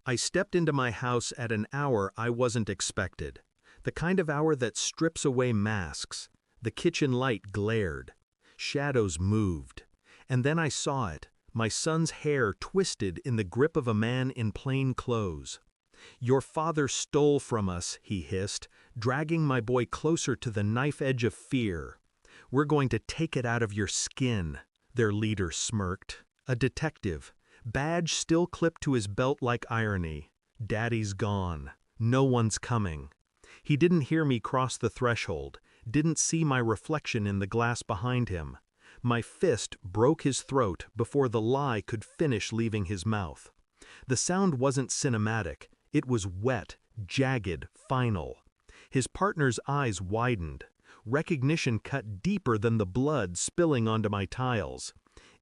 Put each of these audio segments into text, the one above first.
I stepped into my house at an hour I wasn't expected. The kind of hour that strips away masks. The kitchen light glared. Shadows moved. And then I saw it, my son's hair twisted in the grip of a man in plain clothes. "Your father stole from us," he hissed, dragging my boy closer to the knife edge of fear. "We're going to take it out of your skin," their leader smirked. A detective, badge still clipped to his belt like irony. Daddy's gone. No one's coming. He didn't hear me cross the threshold, didn't see my reflection in the glass behind him. My fist broke his throat before the lie could finish leaving his mouth. The sound wasn't cinematic, it was wet, jagged, final. His partner's eyes widened. Recognition cut deeper than the blood spilling onto my tiles.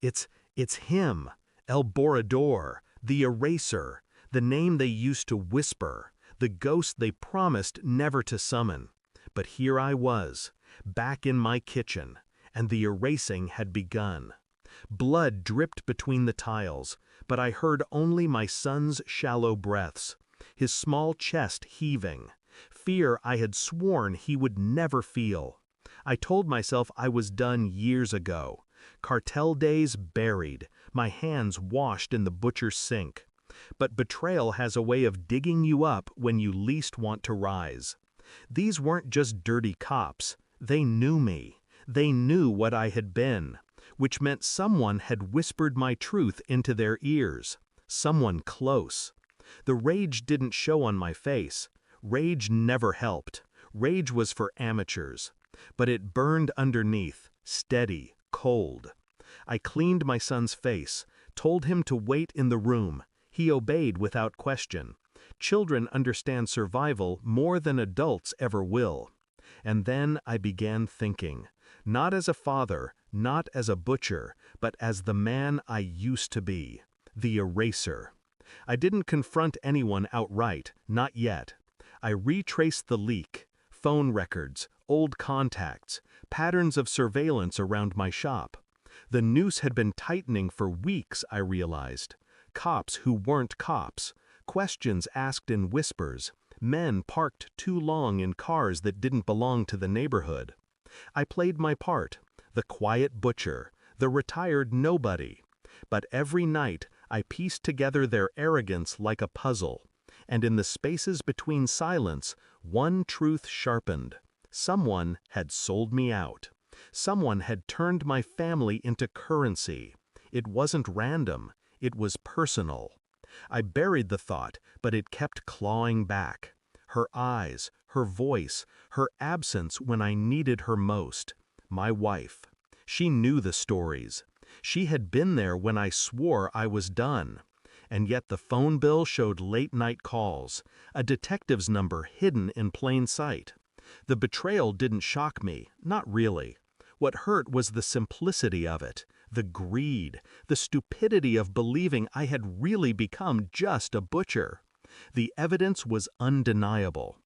It's him, El Borrador, the eraser, the name they used to whisper, the ghost they promised never to summon. But here I was, back in my kitchen, and the erasing had begun. Blood dripped between the tiles, but I heard only my son's shallow breaths, his small chest heaving, fear I had sworn he would never feel. I told myself I was done years ago. Cartel days buried, my hands washed in the butcher's sink. But betrayal has a way of digging you up when you least want to rise. These weren't just dirty cops, they knew me. They knew what I had been, which meant someone had whispered my truth into their ears. Someone close. The rage didn't show on my face. Rage never helped. Rage was for amateurs. But it burned underneath, steady, cold. I cleaned my son's face, told him to wait in the room. He obeyed without question. Children understand survival more than adults ever will. And then I began thinking, not as a father, not as a butcher, but as the man I used to be, the eraser. I didn't confront anyone outright, not yet. I retraced the leak, phone records, old contacts, patterns of surveillance around my shop. The noose had been tightening for weeks, I realized. Cops who weren't cops, questions asked in whispers, men parked too long in cars that didn't belong to the neighborhood. I played my part, the quiet butcher, the retired nobody. But every night I pieced together their arrogance like a puzzle. And in the spaces between silence, one truth sharpened. Someone had sold me out. Someone had turned my family into currency. It wasn't random, it was personal. I buried the thought, but it kept clawing back. Her eyes, her voice, her absence when I needed her most. My wife. She knew the stories. She had been there when I swore I was done. And yet the phone bill showed late-night calls, a detective's number hidden in plain sight. The betrayal didn't shock me, not really. What hurt was the simplicity of it, the greed, the stupidity of believing I had really become just a butcher. The evidence was undeniable.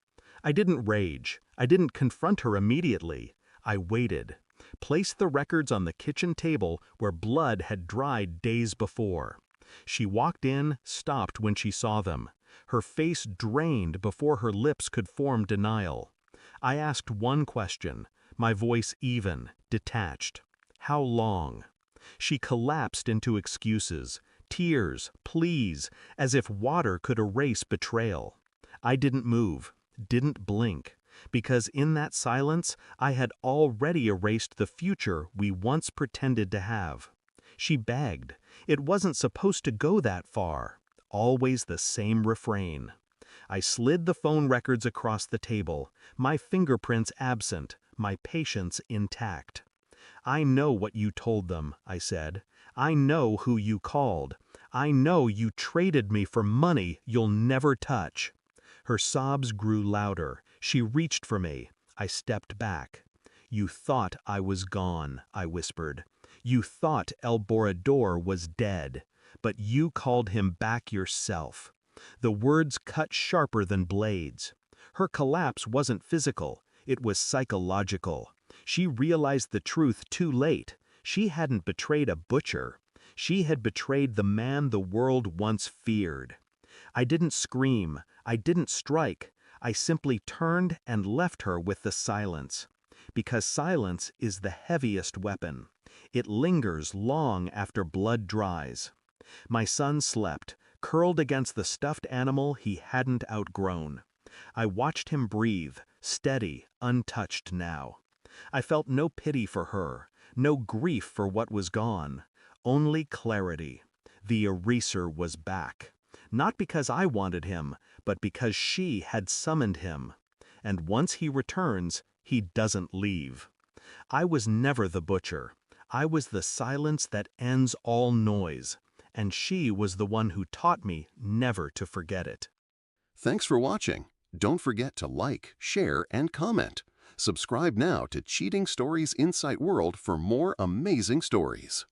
I didn't rage. I didn't confront her immediately. I waited, placed the records on the kitchen table where blood had dried days before. She walked in, stopped when she saw them. Her face drained before her lips could form denial. I asked one question, my voice even, detached. How long? She collapsed into excuses, tears, pleas, as if water could erase betrayal. I didn't move, didn't blink, because in that silence I had already erased the future we once pretended to have. She begged. It wasn't supposed to go that far. Always the same refrain. I slid the phone records across the table, my fingerprints absent, my patience intact. "I know what you told them," I said. "I know who you called. I know you traded me for money you'll never touch." Her sobs grew louder. She reached for me. I stepped back. "You thought I was gone," I whispered. "You thought El Borrador was dead, but you called him back yourself." The words cut sharper than blades. Her collapse wasn't physical, it was psychological. She realized the truth too late. She hadn't betrayed a butcher. She had betrayed the man the world once feared. I didn't scream, I didn't strike, I simply turned and left her with the silence. Because silence is the heaviest weapon. It lingers long after blood dries. My son slept, curled against the stuffed animal he hadn't outgrown. I watched him breathe, steady, untouched now. I felt no pity for her, no grief for what was gone, only clarity. The eraser was back. Not because I wanted him, but because she had summoned him. And once he returns, he doesn't leave. I was never the butcher. I was the silence that ends all noise. And she was the one who taught me never to forget it. Thanks for watching. Don't forget to like, share, and comment. Subscribe now to Cheating Stories Insight World for more amazing stories.